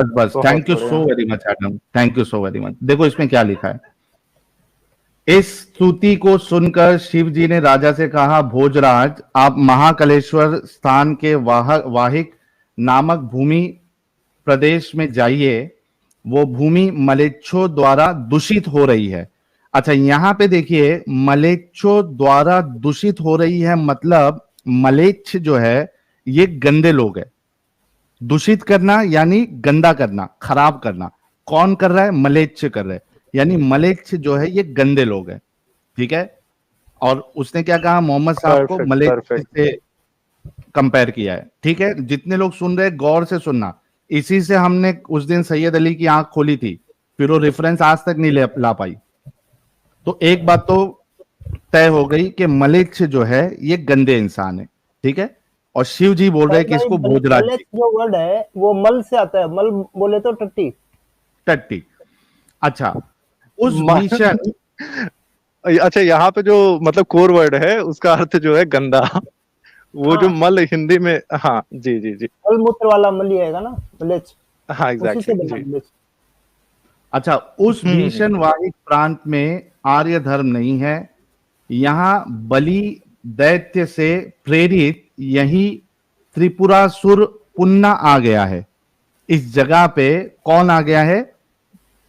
बस, बहुत thank you बढ़िया। So very much Adam, thank you so very much. देखो इसमें क्या लिखा है। इस स्तुति को सुनकर शिव जी ने राजा से कहा, भोजराज, आप महाकलेश्वर स्थान के वाहिक नामक भूमि प्रदेश में जाइए। वो भूमि मलेच्छों द्वारा दूषित हो रही है। अच्छा, यहां पे देखिए, मलेच्छों द्वारा दूषित हो रही है, मतलब मलेच्छ जो है ये गंदे लोग है। दूषित करना यानी गंदा करना, खराब करना। कौन कर रहा है? मलेच्छ कर रहे हैं। यानी मलेच्छ जो है ये गंदे लोग हैं। ठीक है। और उसने क्या कहा? मोहम्मद साहब को परफेक्ट मलेच्छ परफेक्ट। से कंपेयर किया है। ठीक है, जितने लोग सुन रहे हैं गौर से सुनना। इसी से हमने उस दिन सैयद अली की आंख खोली थी, फिर वो रेफरेंस आज तक नहीं ला पाई। तो एक बात तो तय हो गई कि मलेच्छ जो है ये गंदे इंसान है। ठीक है। और शिव जी बोल रहे हैं कि भाई इसको भोजराज मलेच्छ जी। जो वर्ड है वो मल से आता है, मल बोले तो टट्टी। टट्टी। अच्छा, उस म- भीषण, अच्छा, यहाँ पे जो मतलब कोर वर्ड है उसका अर्थ जो है गंदा। वो जो हाँ, मल हिंदी में, हाँ जी जी जी, मल मूत्र वाला मल ही आएगा ना मलेच्छ, हाँ उसी से एग्जैक्टली बना जी। मलेच्छ। अच्छा, उस भीषण वाहिक प्रांत में आर्य धर्म नहीं है। यहां बलि दैत्य से प्रेरित यही त्रिपुरासुर पुन्ना आ गया है। इस जगह पे कौन आ गया है?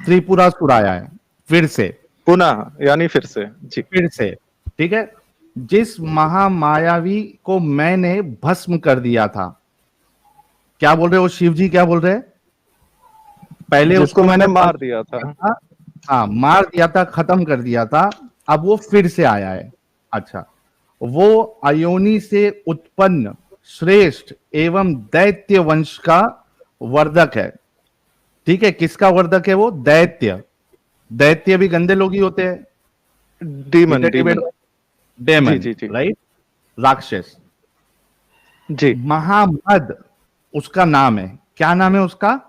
त्रिपुरासुर आया है फिर से। पुनः यानी फिर से जी। फिर से। ठीक है। जिस महामायावी को मैंने भस्म कर दिया था। क्या बोल रहे हो शिव जी? क्या बोल रहे हैं? पहले जिसको उसको मैंने मैंने मार भस्म दिया किया था। था। हाँ, मार दिया था, खत्म कर दिया था। अब वो फिर से आया है। अच्छा, वो अयोनि से उत्पन्न श्रेष्ठ एवं दैत्य वंश का वर्धक है। ठीक है, किसका वर्धक है वो? दैत्य। दैत्य भी गंदे लोग ही होते हैं। Demon entertainment, demon. जी डेमन, जी जी राइट, राक्षस। जी। महामद उसका नाम है। क्या नाम है उसका?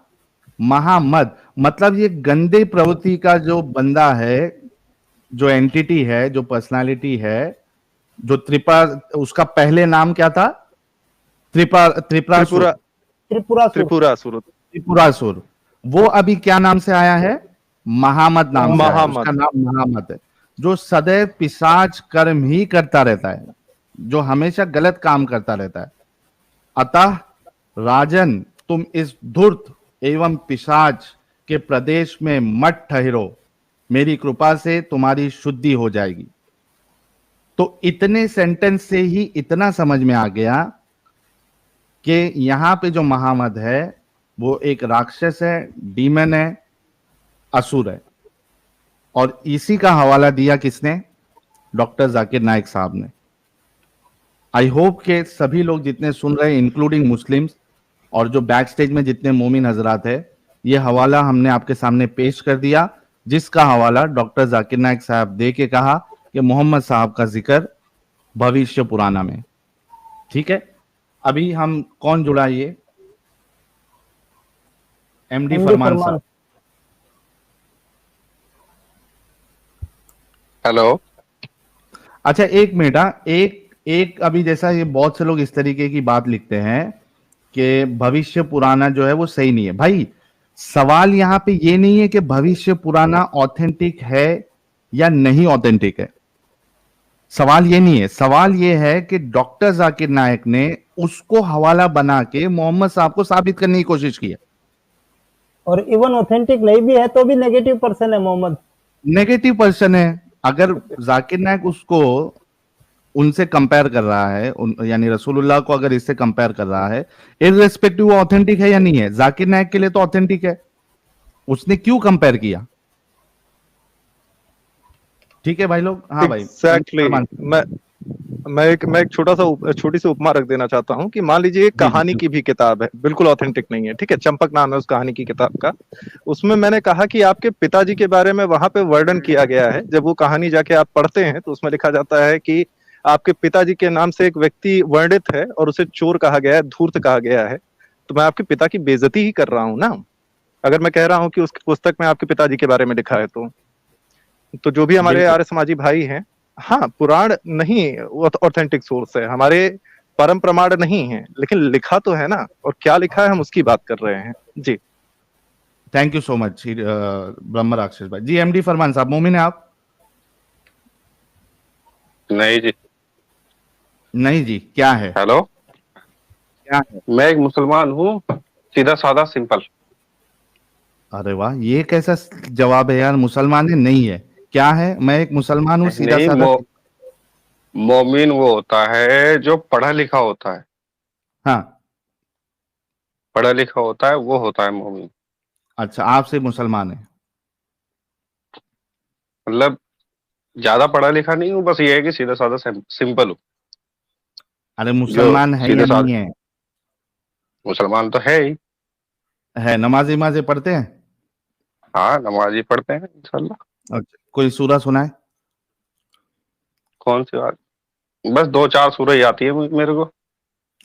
महामद। मतलब ये गंदे प्रवृत्ति का जो बंदा है, जो एंटिटी है, जो पर्सनालिटी है, जो उसका पहले नाम क्या था? त्रिपुरासुर। त्रिपुरा, त्रिपुरासुर। त्रिपुरासुर। त्रिपुरासुर। वो अभी क्या नाम से आया है? महामद नाम से आया है। उसका महामद। नाम महामद है। जो सदैव पिशाच कर्म ही करता रहता है, जो हमेशा गलत काम करता रहता है। अतः राजन, तुम इस धूर्त एवं पिशाच के प्रदेश में मत ठहरो। मेरी कृपा से तुम्हारी शुद्धि हो जाएगी। तो इतने सेंटेंस से ही इतना समझ में आ गया कि यहां पे जो महामद है वो एक राक्षस है, डीमन है, असुर है। और इसी का हवाला दिया किसने? डॉक्टर जाकिर नाइक साहब ने। आई होप के सभी लोग जितने सुन रहे हैं, इंक्लूडिंग मुस्लिम्स, और जो बैक स्टेज में जितने मोमिन हजरात है, ये हवाला हमने आपके सामने पेश कर दिया, जिसका हवाला डॉक्टर जाकिर नाइक साहब दे के कहा कि मोहम्मद साहब का जिक्र भविष्य पुराना में। ठीक है। अभी हम कौन जुड़ा? ये एमडी एमडी फरमान साहब। फरमान। हेलो। अच्छा, एक मिनट। एक एक अभी जैसा ये बहुत से लोग इस तरीके की बात लिखते हैं कि भविष्य पुराना जो है वो सही नहीं है। भाई, सवाल यहां पे ये नहीं है कि भविष्य पुराना ऑथेंटिक है या नहीं ऑथेंटिक है। सवाल ये नहीं है। सवाल ये है कि डॉक्टर जाकिर नायक ने उसको हवाला बना के मोहम्मद साहब को साबित करने की कोशिश की है। और इवन ऑथेंटिक नहीं भी है तो भी नेगेटिव पर्सन है मोहम्मद। नेगेटिव पर्सन है। अगर जाकिर नायक उसको उनसे कंपेयर कर रहा है, यानी रसूलुल्लाह को अगर इससे कंपेयर कर रहा है, इररिस्पेक्टिव वो ऑथेंटिक है या नहीं है? जाकिर नायक के लिए तो ऑथेंटिक है। उसने क्यों कंपेयर किया? ठीक है भाई लोग। हाँ भाई, एग्जैक्टली। मैं एक छोटी सी उपमा रख देना चाहता हूँ कि मान लीजिए एक जी जी कहानी की भी किताब है, बिल्कुल ऑथेंटिक नहीं है, ठीक है, चंपक नाम है उस कहानी की किताब का। उसमें मैंने कहा कि आपके पिताजी के बारे में वहां पे वर्णन किया गया है। जब वो कहानी जाके आप पढ़ते हैं तो उसमें लिखा जाता है कि आपके पिताजी के नाम से एक व्यक्ति वर्णित है और उसे चोर कहा गया है, धूर्त कहा गया है। तो मैं आपके पिता की बेइज्जती ही कर रहा हूँ ना, अगर मैं कह रहा हूँ कि उस पुस्तक में आपके पिताजी के बारे में लिखा है। तो जो भी हमारे बिल्कुल। आर्य समाजी भाई हैं, हाँ, पुराण नहीं ऑथेंटिक सोर्स है, हमारे परम प्रमाण नहीं है, लेकिन लिखा तो है ना, और क्या लिखा है हम उसकी बात कर रहे हैं जी। थैंक यू सो मच ब्रह्म राक्षस भाई जी। एमडी फरमान साहब, मोमिन है आप? नहीं जी। नहीं जी, क्या है? हेलो, क्या है? मैं एक मुसलमान हूँ, सीधा साधा सिंपल। अरे वाह, ये कैसा जवाब है यार, मुसलमान है नहीं है, क्या है? मैं एक मुसलमान हूँ, सीधा नहीं, साधा। मोमिन वो होता है जो पढ़ा लिखा होता है, हाँ, पढ़ा लिखा होता है वो होता है मोमिन। अच्छा, आपसे मुसलमान है। मतलब ज्यादा पढ़ा लिखा नहीं हूँ, बस ये है कि सीधा साधा सिंपल हूँ। अरे जो मुसलमान है सीधे या साधे नहीं है? मुसलमान तो है ही। है, नमाज नमाजे पढ़ते हैं? हाँ, नमाज ही पढ़ते हैं इंशाल्लाह। अच्छा, कोई सूरा सुनाए? कौन सी बात, बस दो चार सूरह ही आती है मेरे को।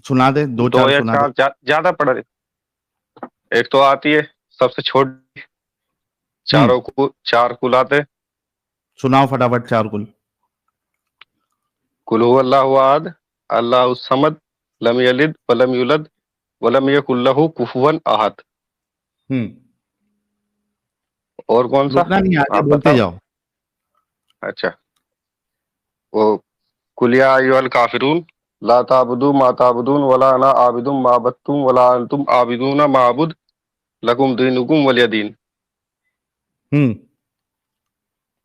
सुना दे, दो दो चार या सुना दे। चार, ज्यादा पढ़ा लिखा। एक तो आती है सबसे छोटी, हम्म, चारों को चार कुल आते। सुनाओ फटाफट चार कुल। कुल हुवल्लाहु अहद, अल्लाहु समद, लम यलिद वलम यूलद वलम यकुल लहू कुफुवन अहद। हम्म, और कौन सा, रुकना नहीं, आगे आप बोलते बताओ। जाओ। अच्छा, वो कुल या अय्युहल काफिरून ला ताबुदू मा ताबुदून वला अना आबिदुम मा अबदतुम वला अंतुम आबिदूना मा अबुद लकुम दीनुकुम वलिय दीन। हम्म,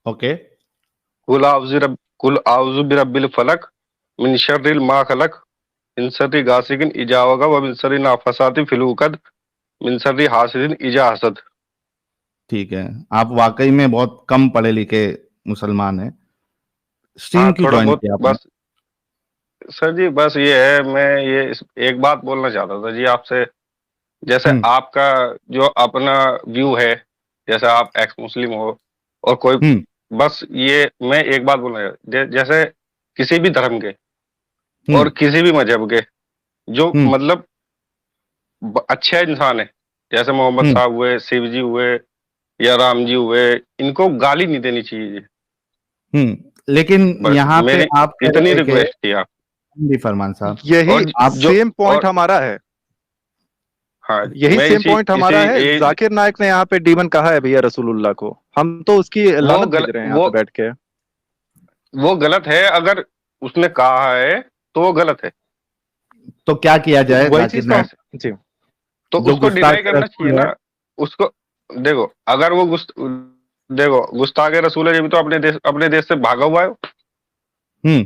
ओके। कुल आउज़ु बिरब्बिल फलक मिन शर्रिल मा खलक मिन शर्रि गासिकिन इजा वक़ब व मिन शर्रि नाफ़ासाति फिल उक़द मिन शर्रि हासिदिन इजा हसद। ठीक है, आप वाकई में बहुत कम पढ़े लिखे मुसलमान हैं। हाँ, स्ट्रीम क्यों थोड़ा ज्वाइन बहुत किया आपने? बस। सर जी, बस ये है, मैं ये एक बात बोलना चाहता था जी आपसे। जैसे हम्म, आपका जो अपना व्यू है, जैसे आप एक्स मुस्लिम हो और कोई, हम्म, बस ये मैं एक बात बोलना जैसे किसी भी धर्म के हम्म, और किसी भी मजहब के जो हम्म, मतलब अच्छे इंसान है, जैसे मोहम्मद हम्म, साहब हुए, शिव जी हुए या राम जी हुए, इनको गाली नहीं देनी चाहिए जी। लेकिन बस यहाँ पे मेरी आप कह इतनी रहे हैं कि रिक्वेस्ट थी आप। जी फरमान साहब, यही और आप जो सेम पॉइंट और हमारा है। हाँ, यही मैं सेम इसी पॉइंट इसी हमारा है। एज जाकिर नायक ने यहाँ पे डीमन कहा है भैया रसूलुल्लाह को, हम तो उसकी वो लानत भेज रहे हैं यहाँ पे बैठ के। वो गलत है। अगर उसने कहा है तो वो गलत है। तो क्या किया तो जाए वही जाकिर चीज तो नायक? ऐसे जी। तो जो उसको गुस्ताख डिनाई करना चाहिए रसूल है। ना। उसको देखो, अगर वो देखो, गुस्ताखे रसूल है, ये भी तो अपने देश से भागा हुआ है। हम्म,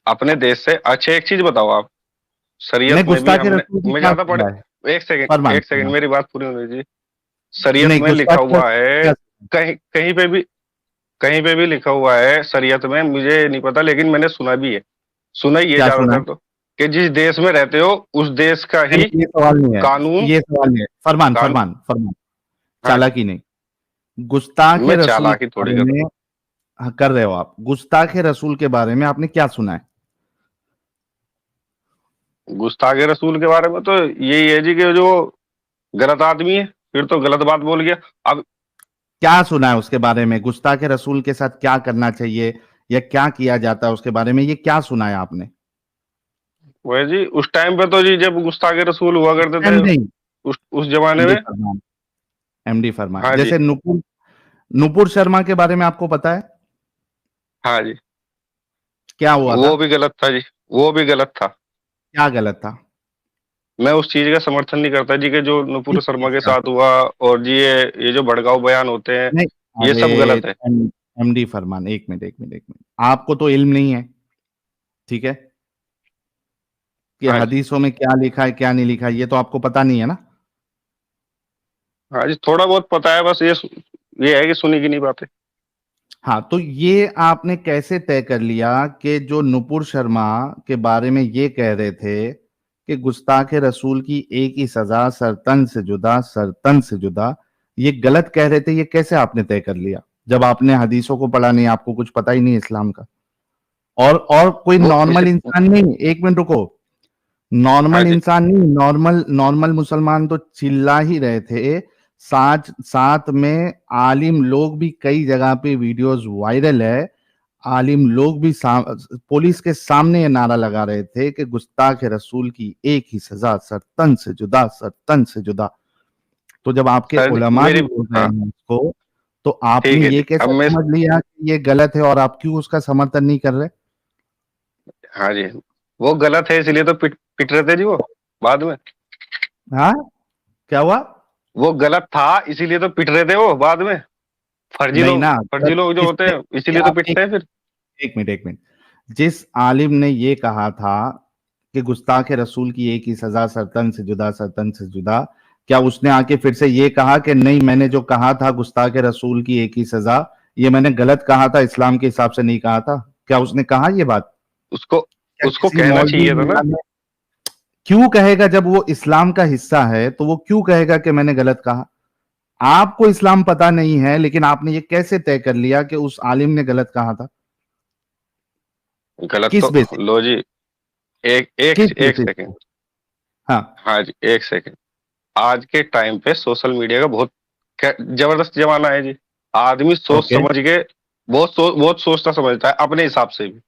अपने देश से। अच्छा, एक चीज बताओ आप, नहीं, शरीयत में भी गुस्ताख हमने, रसूल की मैं क्या ज्यादा सजा पढ़े, है? एक सेकंड, फरमान एक सेकंड, फरमान। मेरी बात पूरी होनी चाहिए। शरीयत नहीं, में लिखा गुस्ताख हुआ रसूल की है, क्या सजा कहीं कहीं पे भी, कहीं पे भी लिखा हुआ है शरीयत में, मुझे नहीं पता, लेकिन मैंने सुना भी है, सुना ही है क्या सुना है? ज्यादातर तो, कि जिस देश में रहते हो उस देश का नहीं, ही नहीं, ये सवाल नहीं है। कानून। ये सवाल नहीं है, फरमान कानून, फरमान फरमान। हाँ, चालाकी नहीं। गुस्ताख मैं रसूल के चालाकी थोड़ी बारे कर। में हाँ, कर रहे हो आप। गुस्ताख रसूल के बारे में आपने क्या सुना है? गुस्ताखे रसूल के बारे में तो यही है जी कि जो गलत आदमी है, फिर तो गलत बात बोल गया। अब क्या सुना है उसके बारे में? गुस्ताख रसूल के साथ क्या करना चाहिए या क्या किया जाता है उसके बारे में, ये क्या सुना है आपने? वह जी, उस टाइम पे तो जी जब गुस्ताखे रसूल हुआ करते टाइम थे, नहीं। उस जमाने एमडी में। फरमान, एमडी फरमान, हाँ जी, जैसे नुपुर नुपुर शर्मा के बारे में आपको पता है हाँ जी, क्या हुआ था? वो भी गलत था जी, वो भी गलत था। क्या गलत था? मैं उस चीज का समर्थन नहीं करता जी कि जो नुपुर किस शर्मा चीज के का? साथ हुआ। और जी ये जो भड़काऊ बयान होते हैं, नहीं, ये अरे सब गलत है। एमडी फरमान, एक मिनट एक मिनट एक मिनट, आपको तो इल्म नहीं है, ठीक है, कि हाँ जी, हदीसों में क्या लिखा है क्या नहीं लिखा है, ये तो आपको पता नहीं है ना। हाँ जी, थोड़ा बहुत पता है, बस ये है कि सुनी की नहीं बातें। हाँ, तो ये आपने कैसे तय कर लिया कि जो नुपुर शर्मा के बारे में ये कह रहे थे कि गुस्ताख रसूल की एक ही सजा, सरतन से जुदा, सरतन से जुदा, ये गलत कह रहे थे, ये कैसे आपने तय कर लिया जब आपने हदीसों को पढ़ा नहीं, आपको कुछ पता ही नहीं इस्लाम का? और कोई वो इसे, नॉर्मल इंसान नहीं, एक मिनट रुको, हाँ नॉर्मल जी, इंसान नहीं, नॉर्मल नॉर्मल मुसलमान तो चिल्ला ही रहे थे। साथ साथ में आलिम लोग भी, कई जगह पे वीडियोस वायरल है, आलिम लोग भी पुलिस के सामने ये नारा लगा रहे थे कि गुस्ताख रसूल की एक ही सजा, सरतन से जुदा, सरतन से जुदा। तो जब आपके सर उलमा मेरी भी बोल रहे हाँ हैं इसको, तो आपने ठीक है ये जी। अब कैसे मैं समझ लिया कि ये गलत है और आप क्यों उसका समर्थन नहीं कर रहे? हाँ जी, वो गलत है इसलिए तो पिट पिट रहे थे जी वो बाद में। हाँ, क्या हुआ? वो गलत था इसीलिए तो पिट रहे थे वो बाद में। नहीं ना, फर्जी लोग जो होते किसने, हैं इसीलिए तो आप पिटते हैं फिर। एक मिनट, एक मिनट। जिस आलिम ने ये कहा था कि गुस्ताख रसूल की एक ही सजा, सरतन से जुदा, सरतन से जुदा, क्या उसने आके फिर से ये कहा कि नहीं, मैंने जो कहा था गुस्ताख रसूल की एक ही सजा, ये मैंने गलत कहा था, इस्लाम के हिसाब से नहीं कहा था? क्या उसने कहा ये बात? उसको क्या उसको किसी कहना मौलवी चाहिए था मुल्ला ना। ने? क्यों कहेगा जब वो इस्लाम का हिस्सा है, तो वो क्यों कहेगा कि मैंने गलत कहा? आपको इस्लाम पता नहीं है, लेकिन आपने ये कैसे तय कर लिया कि उस आलिम ने गलत कहा था? गलत किस तो बेसिस? लो जी। एक किस एक एक बेसिस सेकंड। पे? हाँ। हाँ जी, एक सेकंड। आज के टाइम पे सोशल मीडिया का बहुत जबरदस्त जमाना है जी। आदमी सोच ओके, समझ के बहुत सोचता समझता है अपने हिसाब से भी।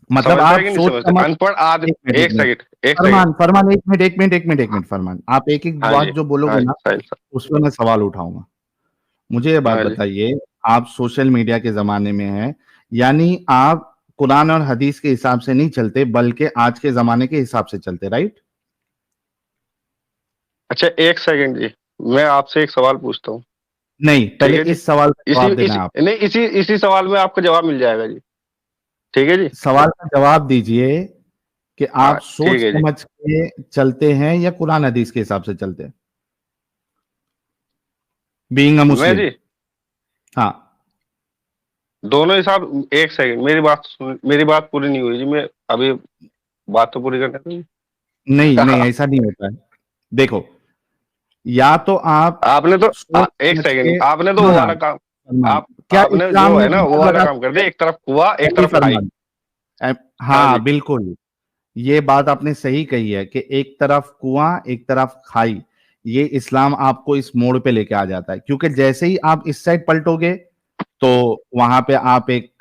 मतलब समझता है आप कि नहीं सोच समझता? समझ, अनपढ़ आदमी। एक मिनट, एक एक मिनट, सेकंड, एक सेकंड। फरमान, फरमान, एक मिनट, एक मिनट, एक मिनट, एक मिनट, फरमान, आप एक एक हाँ बात जी, जो बोलोगे हाँ जी ना, साहिल साहब। उस पर मैं सवाल उठाऊंगा। मुझे ये बात हाँ जी। बताइए, आप सोशल मीडिया के जमाने में हैं, यानी आप कुरान और हदीस के हिसाब से नहीं चलते, बल्कि आज के जमाने के हिसाब से चलते, राइट? अच्छा एक सेकंड जी, मैं आपसे एक सवाल पूछता हूँ। नहीं, ठीक पहले है जी। इस सवाल का इसी जवाब देना इसी है आप। नहीं, इसी सवाल में आपको जवाब मिल जाएगा जी। ठीक है जी। सवाल का जवाब दीजिए कि हाँ आप सोच ठीक है जी। समझ के चलते हैं या कुरान हदीस के हिसाब से चलते हैं, बीइंग अ मैं मुस्लिम? जी हाँ। दोनों हिसाब। एक सेकंड, मेरी बात पूरी नहीं हुई जी। मैं अभी बात तो पूरी करने दो। नहीं, नहीं, ऐसा नहीं होता है। देखो, या तो आप आपने तो सोच एक समझ सेकंड, के, आपने तो सुनो वो ना, वाला काम। फरमान, आप क्या आपने इस्लाम जो ने है ना वो मोहर वाला लगा काम कर दी है? दिया, एक तरफ कुआ एक एमडी तरफ खाई। फरमान, हाँ जी। हाँ बिल्कुल, ये बात आपने सही कही है कि एक तरफ कुआं, एक तरफ खाई। ये इस्लाम आपको इस मोड़ पे लेके आ जाता है, क्योंकि जैसे ही आप इस साइड पलटोगे, तो वहां पे आप एक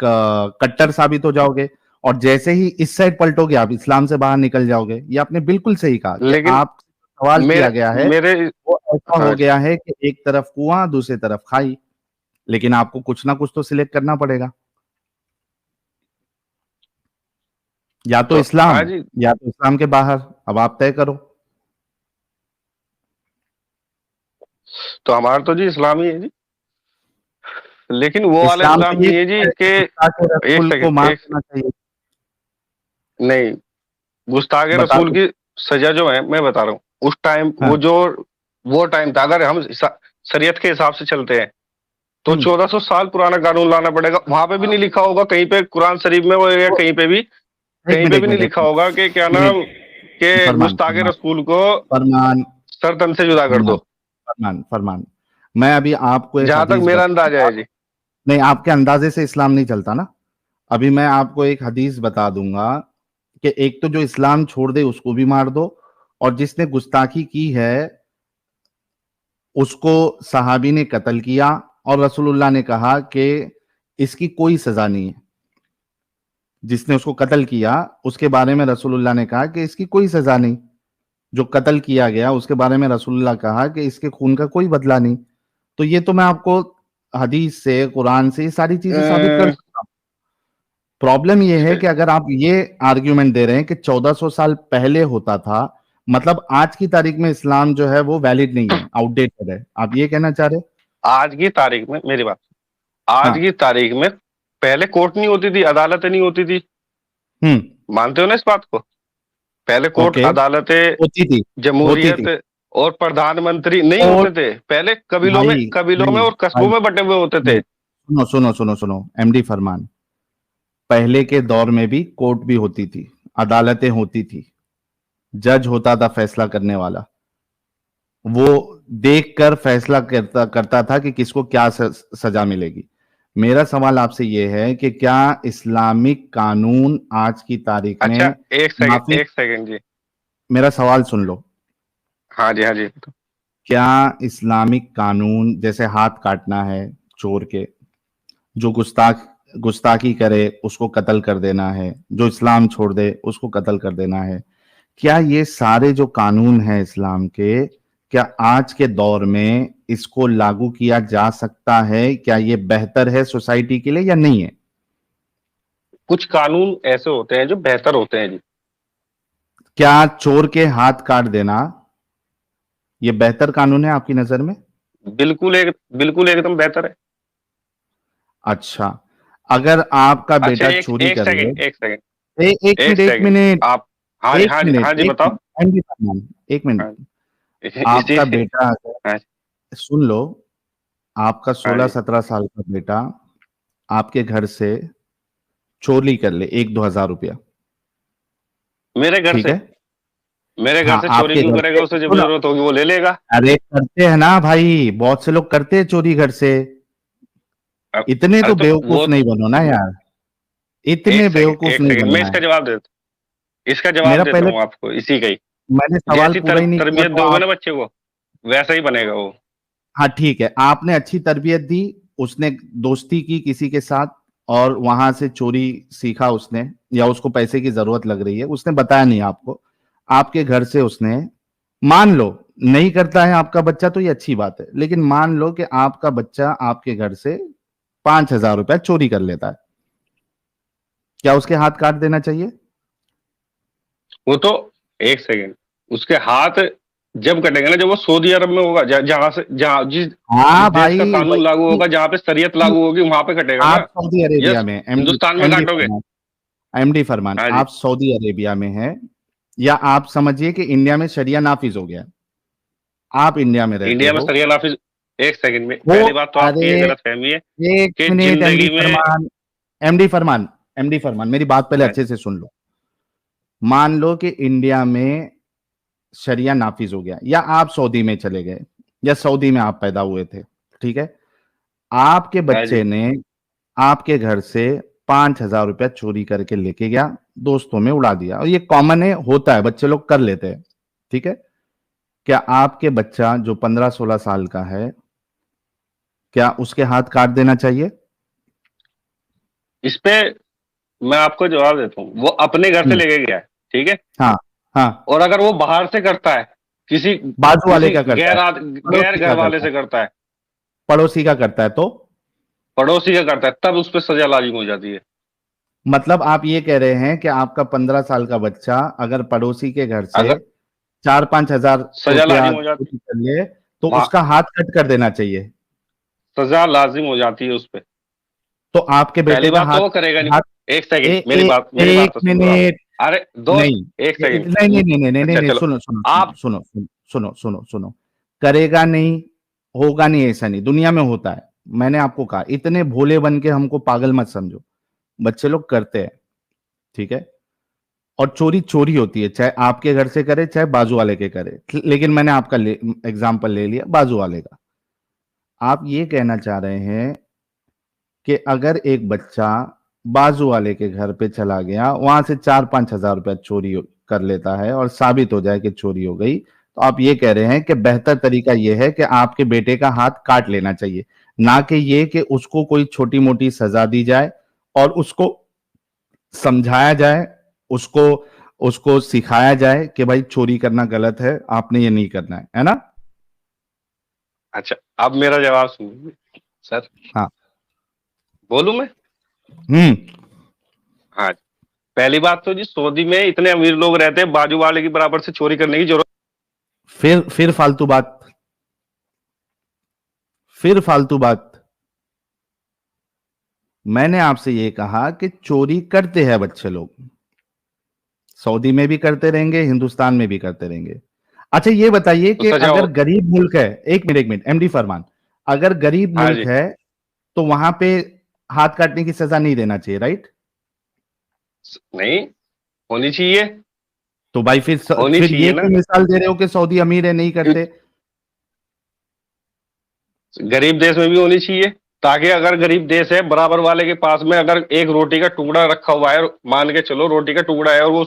कट्टर साबित हो जाओगे, और जैसे ही इस साइड पलटोगे, आप इस्लाम से बाहर निकल जाओगे। ये आपने बिल्कुल सही कहा कि लेकिन आप सवाल किया मेरे गया है, मेरे वो ऐसा हो हाँ जी। गया है कि एक तरफ कुआं, दूसरी तरफ खाई, लेकिन आपको कुछ ना कुछ तो सिलेक्ट करना पड़ेगा, या तो तो हाँ इस्लाम, जी, या तो इस्लाम के बाहर। अब आप तय करो। तो हमारा तो जी इस्लाम ही है जी। लेकिन वो वाला इस्लाम इस्लाम तो ये नहीं है जी कहता है कि कि गुस्ताखे एक रसूल को सेकंड मार एक देना चाहिए। नहीं, गुस्ताखे बता रसूल दो। की सजा जो है मैं बता रहा हूँ। उस टाइम हाँ। वो टाइम था। अगर हम शरीयत के हिसाब से चलते हैं तो हम्म। 1400 साल पुराना कानून लाना पड़ेगा। वहां पे भी नहीं लिखा होगा कहीं पे कुरान शरीफ में, वो या तो एक कहीं मिनट, पे एक भी नहीं मिनट, एक लिखा मिनट, होगा कि क्या नहीं, नाम के फरमान, गुस्ताखे फरमान, रसूल को फरमान, सर तन से जुदा कर फरमान, दो। फरमान, फरमान। मैं अभी आपको एक जहां तक हदीस मेरा अंदाजा बताऊंगा। है जी। नहीं, आपके अंदाजे से इस्लाम नहीं चलता ना। अभी मैं आपको एक हदीस बता दूंगा कि एक तो जो इस्लाम छोड़ दे उसको भी मार दो, और जिसने गुस्ताखी की है उसको सहाबी ने कत्ल किया, और रसूलुल्लाह ने कहा कि इसकी कोई सजा नहीं है। जिसने उसको कत्ल किया, उसके बारे में रसूलुल्लाह ने कहा कि इसकी कोई सजा नहीं। जो कत्ल किया गया उसके बारे में रसूलुल्लाह कहा कि इसके खून का कोई बदला नहीं। तो ये तो मैं आपको हदीस से, कुरान से, ये सारी चीजें साबित कर अ, सकता हूं। प्रॉब्लम ये है कि अगर आप ये आर्ग्यूमेंट दे रहे हैं कि 1400 साल पहले होता था, मतलब आज की तारीख में इस्लाम जो है वो वैलिड नहीं है, आउटडेटेड है, आप ये कहना चाह रहे हैं? आज की तारीख में मेरी बात, आज की हाँ। तारीख में पहले कोर्ट नहीं होती थी, अदालतें नहीं होती थी। हम्म। मानते हो ना इस बात को? पहले कोर्ट ओके। अदालतें, होती थी, होती जमहूरियत थी। और प्रधानमंत्री नहीं और होते थे। पहले कबीलों में भाई, कबीलों भाई, में और कस्बों भाई, में बटे हुए होते थे। भाई, सुनो, सुनो, सुनो, सुनो, एमडी फरमान, पहले के दौर में भी कोर्ट भी होती थी, अदालतें होती थी, जज होता था फैसला करने वाला। वो देख कर फैसला करता करता था कि किसको क्या सजा मिलेगी। मेरा सवाल आपसे ये है कि क्या इस्लामिक कानून आज की तारीख अच्छा में माफी? एक सेकंड जी। मेरा सवाल सुन लो। हाँ जी, हाँ जी। क्या इस्लामिक कानून, जैसे हाथ काटना है चोर के, जो गुस्ताखी करे उसको कत्ल कर देना है, जो इस्लाम छोड़ दे उसको कत्ल कर देना है, क्या ये सारे जो कानून हैं इस्लाम के, क्या आज के दौर में इसको लागू किया जा सकता है? क्या ये बेहतर है सोसाइटी के लिए या नहीं है? कुछ कानून ऐसे होते हैं जो बेहतर होते हैं जी। क्या चोर के हाथ काट देना ये बेहतर कानून है आपकी नजर में? बिल्कुल एकदम बेहतर है। अच्छा, अगर आपका अच्छा, बेटा एक चोरी एक कर ले, सेकंड एक सेकंड एक एक मिनट, एक सेकंड मिनट, आप। हाँ एक हाँ मिनट, हाँ जी, एक बताओ। मिनट, एमडी फरमान, एक मिनट। हाँ, इसी आपका बेटा अगर, हाँ सुन लो, आपका हाँ जी। 16-17 साल का बेटा आपके घर से चोरी कर ले 1-2 हजार रुपया, मेरे घर ठीक से है? मेरे घर हाँ, से चोरी आपके क्यों घर करेगा? से उसे जब सुनो, जरूरत होगी वो ले लेगा। अरे करते हैं ना भाई, बहुत से लोग करते हैं चोरी घर से। अब- इतने अरे तो तो वो बेवकूफ नहीं बनो ना यार, इतने बेवकूफ एक नहीं सेकंड मैं बनना है। इसका जवाब देता इसका जवाब मेरा देता पहले, हूँ आपको इसी का ही। मैंने सवाल जैसी पूरा ही नहीं किया तरबियत तो दोगे आप, ना बच्चे को, वैसा ही बनेगा वो। हाँ ठीक है, आपने अच्छी तरबियत दी, उसने दोस्ती की किसी के साथ और वहां से चोरी सीखा उसने, या उसको पैसे की जरूरत लग रही है, उसने बताया नहीं आपको, आपके घर से उसने, मान लो नहीं करता है आपका बच्चा तो ये अच्छी बात है, लेकिन मान लो कि आपका बच्चा आपके घर से 5,000 रुपया चोरी कर लेता है, क्या उसके हाथ काट देना चाहिए? वो तो एक सेकंड उसके हाथ जब कटेंगे ना जब वो सऊदी अरब में होगा, जहां से जहां जिस हाँ देश का भाई, कानून लागू वही, होगा, जहां पे शरीयत लागू होगी वहां पे कटेगा आप ना। सऊदी अरेबिया यस, में, एमडी, हिंदुस्तान में एमडी काटोगे। फरमान, एमडी फरमान, हाँ जी। आप सऊदी अरेबिया में हैं, या आप समझिए कि इंडिया में शरिया नाफिज हो गया, आप इंडिया में रहते इंडिया में हो, शरिया नाफिज। एक सेकंड में, वो, पहली बात तो आपकी ये अरे गलत फहमी है एक कि मिनट एमडी जिंदगी में। फरमान, एमडी फरमान, एमडी फरमान, मेरी बात पहले हाँ, अच्छे से सुन लो। मान लो कि इंडिया में शरिया नाफिज हो गया, या आप सऊदी में चले गए, या सऊदी में आप पैदा हुए थे, ठीक है, आपके हाँ जी। बच्चे ने आपके घर से 5,000 रुपया चोरी करके लेके गया, दोस्तों में उड़ा दिया, और ये कॉमन है, होता है, बच्चे लोग कर लेते हैं, ठीक है? क्या आपके बच्चा जो 15-16 साल का है, क्या उसके हाथ काट देना चाहिए? इस पे मैं आपको जवाब देता हूँ। वो अपने घर से हम्म, लेके गया है, ठीक है। हाँ, हाँ, और अगर वो बाहर से करता है, किसी बाजू वाले किसी का करता है, गैर पड़ोसी घर का वाले करता है, से करता है, पड़ोसी का करता है तो, पड़ोसी का करता है, तब उस पर सजा लाजिम हो जाती है। मतलब आप ये कह रहे हैं कि आपका 15 साल का बच्चा अगर पड़ोसी के घर से अगर 4-5 हजार सजा रुपया लाजिम हो जाती चोरी कर ले तो वहां उसका हाथ कट कर देना चाहिए? सजा लाजिम हो जाती है उस पे। तो आपके पहली बेटे का बात तो हाथ, वो करेगा नहीं। हाथ, एक सेकंड, ए, ए, मेरी बात एक तो सुन लो आप। मिनट, अरे दोस्त, नहीं, एक सेकंड। नहीं, नहीं, नहीं, नहीं, नहीं, नहीं, अच्छा नहीं, चलो, सुनो, सुनो, आप सुनो, सुनो, सुनो, सुनो, सुनो, सुनो, करेगा नहीं, होगा नहीं, ऐसा नहीं, दुनिया में होता है, मैंने आपको कहा, इतने भोले बन के हमको पागल मत समझो, बच्चे लोग करते हैं, ठीक है? और चोरी चोरी होती है, चाहे आपके घर से करे चाहे बाजू वाले के करे, लेकिन मैंने आपका एग्जाम्पल ले लिया बाजू वाले का। आप ये कहना चाह रहे हैं कि अगर एक बच्चा बाजू वाले के घर पे चला गया, वहां से 4-5 हजार रुपया चोरी कर लेता है और साबित हो जाए कि चोरी हो गई, तो आप ये कह रहे हैं कि बेहतर तरीका यह है कि आपके बेटे का हाथ काट लेना चाहिए, ना कि ये कि उसको कोई छोटी मोटी सजा दी जाए और उसको समझाया जाए, उसको उसको सिखाया जाए कि भाई चोरी करना गलत है, आपने ये नहीं करना है ना? अच्छा, अब मेरा जवाब सुनिए सर। हाँ, बोलूं मैं? हम्म, हाँ। पहली बात तो जी, सऊदी में इतने अमीर लोग रहते हैं, बाजू वाले की बराबर से चोरी करने की जरूरत। फिर फालतू बात, फिर फालतू बात, मैंने आपसे ये कहा कि चोरी करते हैं बच्चे लोग, सऊदी में भी करते रहेंगे, हिंदुस्तान में भी करते रहेंगे। अच्छा ये बताइए तो कि सजा अगर हो। गरीब मुल्क है, एक मिनट एमडी फरमान, अगर गरीब हाँ मुल्क जी। है तो वहां पे हाथ काटने की सजा नहीं देना चाहिए, राइट? नहीं, होनी चाहिए। तो भाई होनी फिर चाहिए ये ना। क्यों मिसाल दे रहे हो कि सऊदी अमीर है नहीं करते? गरीब देश में भी होनी चाहिए, ताकि अगर गरीब देश है, बराबर वाले के पास में अगर एक रोटी का टुकड़ा रखा हुआ है, मान के चलो रोटी का टुकड़ा है, और वो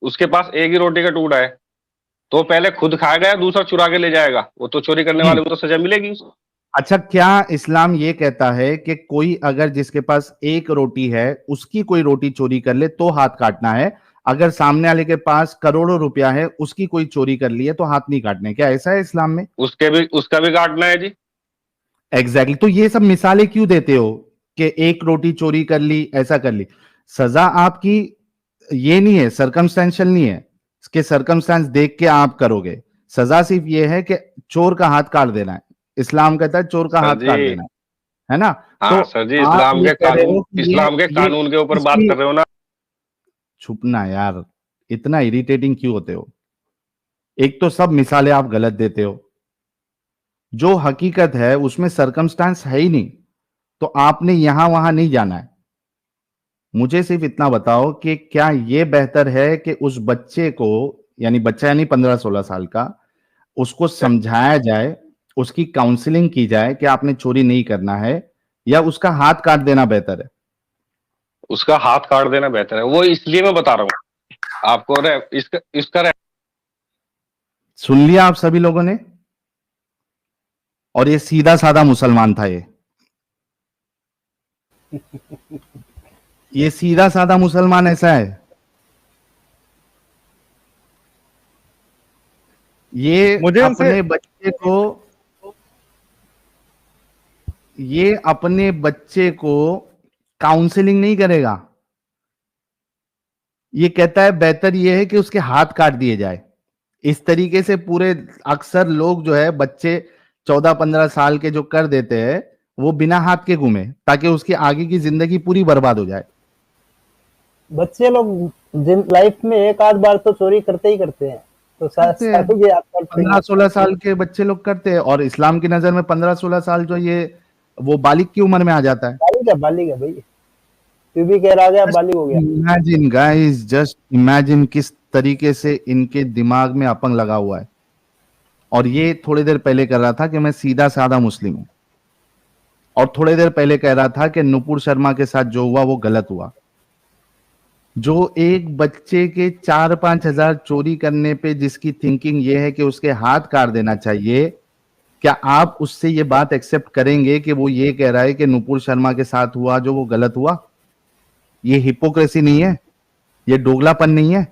उसके पास एक ही रोटी का टुकड़ा है, तो पहले खुद खाएगा या दूसरा चुरा के ले जाएगा? वो तो चोरी करने वाले को तो सजा मिलेगी उसको। अच्छा, क्या इस्लाम ये कहता है कि कोई अगर जिसके पास एक रोटी है उसकी कोई रोटी चोरी कर ले तो हाथ काटना है, अगर सामने वाले के पास करोड़ों रुपया है, उसकी कोई चोरी कर ली है तो हाथ नहीं काटने, क्या ऐसा है इस्लाम में? उसका भी काटना है जी। एग्जैक्टली तो ये सब मिसालें क्यों देते हो कि एक रोटी चोरी कर ली, ऐसा कर ली? सजा आपकी ये नहीं है, सरकमस्टेंशियल नहीं है कि सरकमस्टेंस देख के आप करोगे। सजा सिर्फ ये है कि चोर का हाथ काट देना है। इस्लाम कहता है चोर का सर हाथ काट जी, देना है ना? हाँ तो सर जी, आप इस्लाम ये के कह रहे हो कानून, कि इस्लाम के कानून के ऊपर बात इसकी कर रहे हो ना। छुपना यार, इतना इरिटेटिंग क्यों होते हो? एक तो सब मिसालें आप गलत देते हो, जो हकीकत है उसमें सरकमस्टांस है ही नहीं, तो आपने यहां वहां नहीं जाना है। मुझे सिर्फ इतना बताओ कि क्या यह बेहतर है कि उस बच्चे को, यानी बच्चा यानी 15-16 साल का, उसको समझाया जाए, उसकी काउंसलिंग की जाए कि आपने चोरी नहीं करना है, या उसका हाथ काट देना बेहतर है? उसका हाथ काट देना बेहतर है, वो इसलिए मैं बता रहा हूँ आपको। इसका सुन लिया आप सभी लोगों ने? और ये सीधा साधा मुसलमान था, ये सीधा साधा मुसलमान ऐसा है। ये मुझे इनसे अपने बच्चे को, ये अपने बच्चे को काउंसलिंग नहीं करेगा। ये कहता है बेहतर ये है कि उसके हाथ काट दिए जाए। इस तरीके से पूरे अक्सर लोग जो है, बच्चे 14-15 साल के जो कर देते हैं, वो बिना हाथ के घूमे ताकि उसकी आगे की जिंदगी पूरी बर्बाद हो जाए। बच्चे लोग जिन लाइफ में एक आध बार तो चोरी करते ही करते हैं, तो करते हैं। साथ ही आप 15-16 साल के बच्चे लोग करते हैं, और इस्लाम की नजर में 15-16 साल जो ये वो बालिग की उम्र में आ जाता है। बालिग है भाई, तू भी कह रहा है बालिग हो गया। इमेजिन गाइस, जस्ट इमेजिन किस तरीके से इनके दिमाग में अपंग लगा हुआ है। और ये थोड़ी देर पहले कर रहा था कि मैं सीधा साधा मुस्लिम हूं, और थोड़ी देर पहले कह रहा था कि नुपुर शर्मा के साथ जो हुआ वो गलत हुआ। जो एक बच्चे के 4-5 हजार चोरी करने पे जिसकी थिंकिंग ये है कि उसके हाथ काट देना चाहिए, क्या आप उससे ये बात एक्सेप्ट करेंगे कि वो ये कह रहा है कि नुपुर शर्मा के साथ हुआ जो वो गलत हुआ? ये हिपोक्रेसी नहीं है? ये दोगलापन नहीं है?